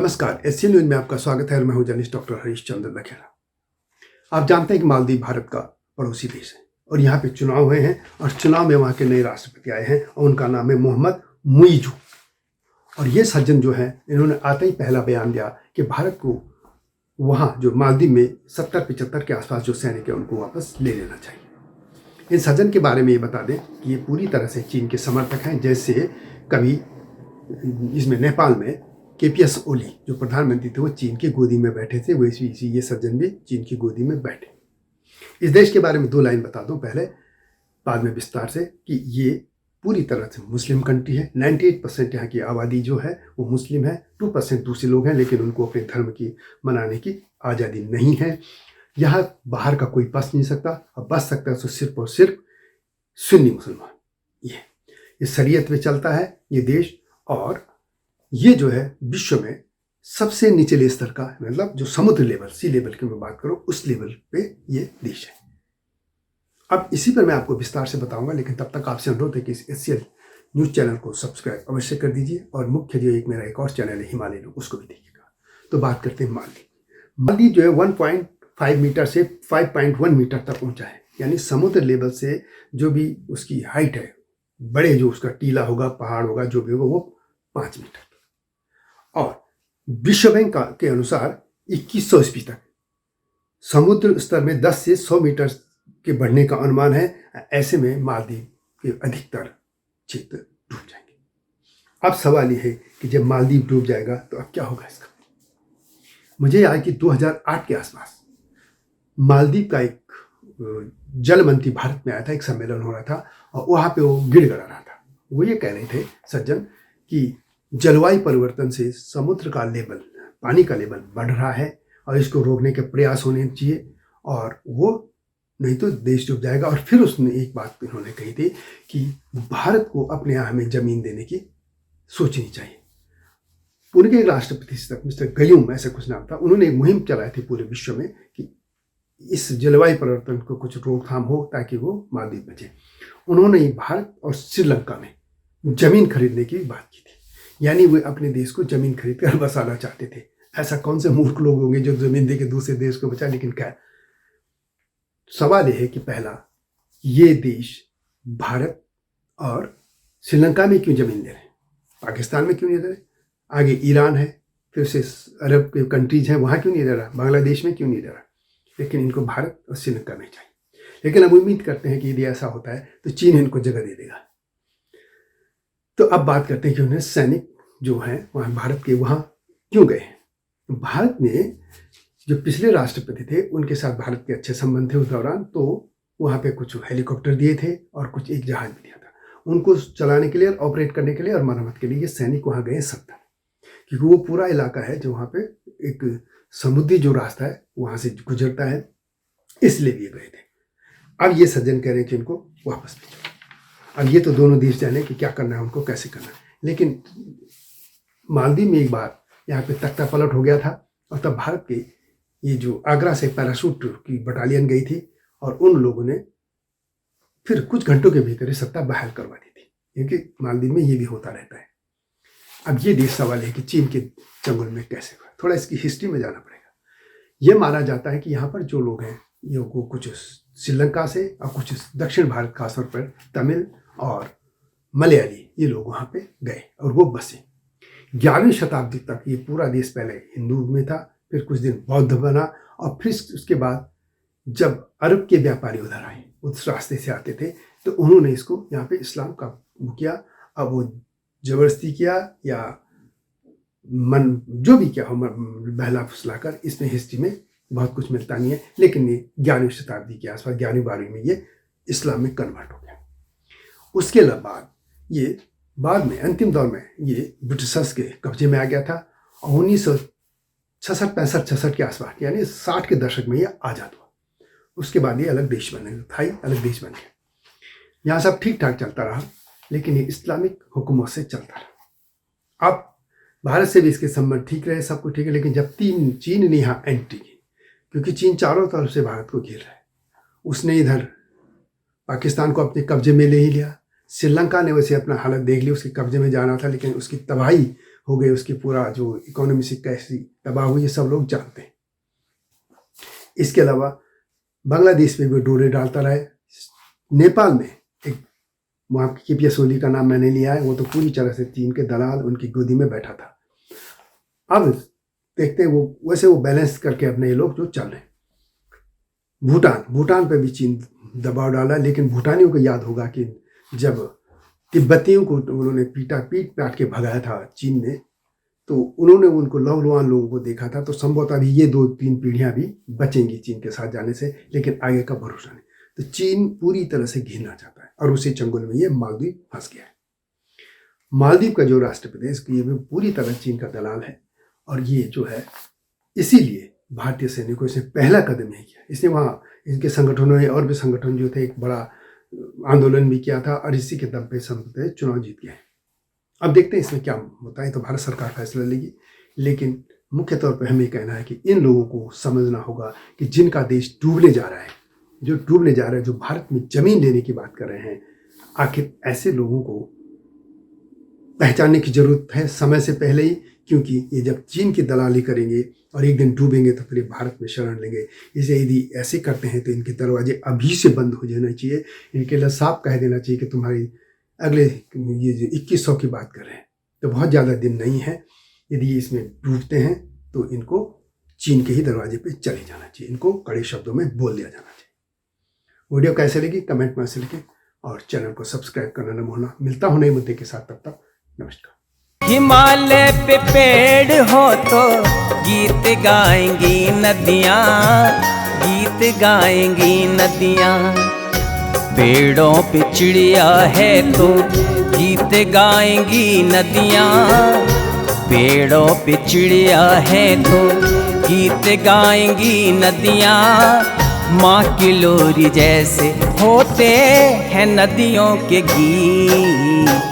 नमस्कार, Asian news में आपका स्वागत है और मैं हूं जर्नलिस्ट डॉक्टर हरीश चंद्र लखेड़ा। आप जानते हैं कि मालदीव भारत का पड़ोसी देश है और यहाँ पे चुनाव हुए हैं और चुनाव में वहाँ के नए राष्ट्रपति आए हैं और उनका नाम है मोहम्मद मुइज़ू। और ये सज्जन जो है, इन्होंने आते ही पहला बयान दिया कि भारत को वहाँ जो मालदीव में 70-75 के आसपास जो सैनिक है उनको वापस ले लेना चाहिए। इन सज्जन के बारे में ये बता दें कि ये पूरी तरह से चीन के समर्थक हैं। जैसे कभी इसमें नेपाल में KPS ओली जो प्रधानमंत्री थे वो चीन की गोदी में बैठे थे, वैसे ये सज्जन भी चीन की गोदी में बैठे। इस देश के बारे में 2 लाइन बता दूं पहले, बाद में विस्तार से, कि ये पूरी तरह से मुस्लिम कंट्री है। 98% यहाँ की आबादी जो है वो मुस्लिम है, 2% दूसरे लोग हैं, लेकिन उनको अपने धर्म की मनाने की आज़ादी नहीं है। यहाँ बाहर का कोई बस नहीं सकता, और बस सकता है तो सिर्फ और सिर्फ सुन्नी मुसलमान। ये शरीयत में चलता है ये देश, और ये जो है विश्व में सबसे निचले स्तर का, मतलब जो समुद्र लेवल, सी लेवल की मैं बात करूं, उस लेवल पे ये देश है। अब इसी पर मैं आपको विस्तार से बताऊंगा, लेकिन तब तक आपसे अनुरोध है कि इस एशियन न्यूज़ चैनल को सब्सक्राइब अवश्य कर दीजिए और मुख्य जो मेरा एक और चैनल है हिमालय लोग, उसको भी देखिएगा। तो बात करते हैं मालदीव। मालदीव जो है 1.5 मीटर से 5.1 मीटर तक ऊंचा है, यानी समुद्र लेवल से जो भी उसकी हाइट है, बड़े जो उसका टीला होगा, पहाड़ होगा, जो भी होगा, वो 5 मीटर। और विश्व बैंक के अनुसार 2100 ईस्वी तक समुद्र स्तर में 10 से 100 मीटर के बढ़ने का अनुमान है। ऐसे में मालदीव के अधिकतर क्षेत्र डूब जाएंगे। अब सवाल यह है कि जब मालदीव डूब जाएगा तो अब क्या होगा इसका। मुझे याद है कि 2008 के आसपास मालदीव का एक जल मंत्री भारत में आया था, एक सम्मेलन हो रहा था और वहाँ पे वो गिड़गिड़ा रहा था। वो ये कह रहे थे सज्जन कि जलवायु परिवर्तन से समुद्र का लेवल, पानी का लेवल बढ़ रहा है और इसको रोकने के प्रयास होने चाहिए, और वो नहीं तो देश डूब जाएगा। और फिर उसने एक बात इन्होंने कही थी कि भारत को अपने यहाँ हमें जमीन देने की सोचनी चाहिए। उनके एक राष्ट्रपति तक, मिस्टर गयूम ऐसा कुछ नाम था, उन्होंने एक मुहिम चलाई थी पूरे विश्व में कि इस जलवायु परिवर्तन को कुछ रोकथाम हो ताकि वो मालदीव बचे। उन्होंने भारत और श्रीलंका में जमीन खरीदने की बात की थी, यानी वे अपने देश को जमीन खरीद कर बसाना चाहते थे। ऐसा कौन से मूर्ख लोग होंगे जो जमीन दे के दूसरे देश को बचाए। लेकिन क्या सवाल यह है कि पहला, ये देश भारत और श्रीलंका में क्यों जमीन दे रहे हैं, पाकिस्तान में क्यों नहीं दे रहे, आगे ईरान है, फिर से अरब के कंट्रीज हैं, वहाँ क्यों नहीं दे रहा, बांग्लादेश में क्यों नहीं दे रहा, लेकिन इनको भारत और श्रीलंका में चाहिए। लेकिन अब उम्मीद करते हैं कि यदि ऐसा होता है तो चीन इनको जगह दे देगा। तो अब बात करते हैं कि उन्हें सैनिक जो हैं वहाँ भारत के वहाँ क्यों गए हैं। भारत में जो पिछले राष्ट्रपति थे उनके साथ भारत के अच्छे संबंध थे उस दौरान, तो वहाँ पे कुछ हेलीकॉप्टर दिए थे और कुछ एक जहाज भी दिया था उनको चलाने के लिए और ऑपरेट करने के लिए और मरम्मत के लिए। ये सैनिक वहाँ गए 70, क्योंकि वो पूरा इलाका है जो वहाँ पे एक समुद्री जो रास्ता है वहाँ से गुजरता है, इसलिए भी गए थे। अब ये सज्जन कह रहे हैं कि इनको वापस भेजो। अब ये तो दोनों देश जाने कि क्या करना है उनको, कैसे करना है। लेकिन मालदीव में एक बार यहाँ पे तख्ता पलट हो गया था और तब भारत के ये जो आगरा से पैराशूट की बटालियन गई थी और उन लोगों ने फिर कुछ घंटों के भीतर सत्ता बहाल करवा दी थी, क्योंकि मालदीव में ये भी होता रहता है। अब ये देश सवाल है कि चीन के चंगुल में कैसे हुआ, थोड़ा इसकी हिस्ट्री में जाना पड़ेगा। ये माना जाता है कि यहाँ पर जो लोग हैं ये कुछ श्रीलंका से और कुछ दक्षिण भारत, खासतौर पर तमिल और मलयाली, ये लोग वहाँ पे गए और वो बसे। 11वीं शताब्दी तक ये पूरा देश पहले हिंदू में था, फिर कुछ दिन बौद्ध बना, और फिर उसके बाद जब अरब के व्यापारी उधर आए, उस रास्ते से आते थे, तो उन्होंने इसको यहाँ पे इस्लाम का किया। अब वो जबरदस्ती किया या मन जो भी क्या हो, बहला फुसला कर, इसमें हिस्ट्री में बहुत कुछ मिलता नहीं है। लेकिन ये 11वीं शताब्दी के आसपास, 11वीं-12वीं में ये इस्लाम में कन्वर्ट हो गया। उसके बाद ये बाद में अंतिम दौर में ये ब्रिटिशर्स के कब्जे में आ गया था और 1966 के आसपास, यानी 60 के दशक में ये आज़ाद हुआ। उसके बाद ये अलग देश बने, थाई अलग देश बन गया। यहाँ सब ठीक ठाक चलता रहा, लेकिन ये इस्लामिक हुकूमत से चलता रहा। अब भारत से भी इसके संबंध ठीक रहे, सब कुछ ठीक है, लेकिन जब चीन ने यहाँ एंट्री की, क्योंकि चीन चारों तरफ से भारत को घेर रहा है, उसने इधर पाकिस्तान को अपने कब्जे में ले ही लिया। श्रीलंका ने वैसे अपना हालत देख ली, उसके कब्जे में जाना था, लेकिन उसकी तबाही हो गए, उसकी पूरा जो इकोनॉमी से कैसी तबाह हुई, ये सब लोग जानते हैं। इसके अलावा बांग्लादेश में भी डोरे डालता रहे। नेपाल में एक वहाँ KPS ओली का नाम मैंने लिया है, वो तो पूरी तरह से चीन के दलाल उनकी गोदी में बैठा था। अब देखते हैं वो बैलेंस करके अपने ये लोग जो चल रहे हैं। भूटान पे भी चीन दबाव डाला, लेकिन भूटानियों को याद होगा कि जब तिब्बतियों को उन्होंने पीट पाट के भगाया था चीन ने, तो उन्होंने उनको लौहलुहान लोगों को देखा था। तो संभवतः भी ये 2-3 पीढ़ियां भी बचेंगी चीन के साथ जाने से, लेकिन आगे का भरोसा नहीं। तो चीन पूरी तरह से घिरना चाहता है और उसी चंगुल में ये मालदीव फंस गया है। मालदीव का जो राष्ट्रपति है, इसकी ये भी पूरी तरह चीन का दलाल है। और ये जो है, इसीलिए भारतीय सैनिकों ने पहला कदम नहीं किया। इसने वहाँ इनके संगठनों ने और भी संगठन जो थे, एक बड़ा आंदोलन भी किया था और इसी के दम पे चुनाव जीत गए। अब देखते हैं इसमें क्या होता है, तो भारत सरकार फैसला लेगी। लेकिन मुख्य तौर पर हमें कहना है कि इन लोगों को समझना होगा कि जिनका देश डूबने जा रहा है, जो भारत में जमीन लेने की बात कर रहे हैं, आखिर ऐसे लोगों को पहचानने की जरूरत है समय से पहले ही, क्योंकि ये जब चीन की दलाली करेंगे और एक दिन डूबेंगे तो फिर भारत में शरण लेंगे। इसे यदि ऐसे करते हैं तो इनके दरवाजे अभी से बंद हो जाना चाहिए। इनके लिए साफ कह देना चाहिए कि तुम्हारी अगले ये जो 2100 की बात कर रहे हैं तो बहुत ज़्यादा दिन नहीं है। यदि इसमें डूबते हैं तो इनको चीन के ही दरवाजे पे चले जाना चाहिए, इनको कड़े शब्दों में बोल दिया जाना चाहिए। वीडियो कैसे लगी कमेंट में से लिखें और चैनल को सब्सक्राइब करना न भूलना। मिलता हूं नए मुद्दे के साथ, तब तक नमस्कार। हिमालय पे पेड़ हो तो गीत गाएंगी नदियाँ, गीत गाएंगी नदियाँ। पेड़ों पे चिड़िया है तो गीत गाएंगी नदियाँ, पेड़ों पे चिड़िया है तो गीत गाएंगी नदियाँ। माँ की लोरी जैसे होते हैं नदियों के गीत।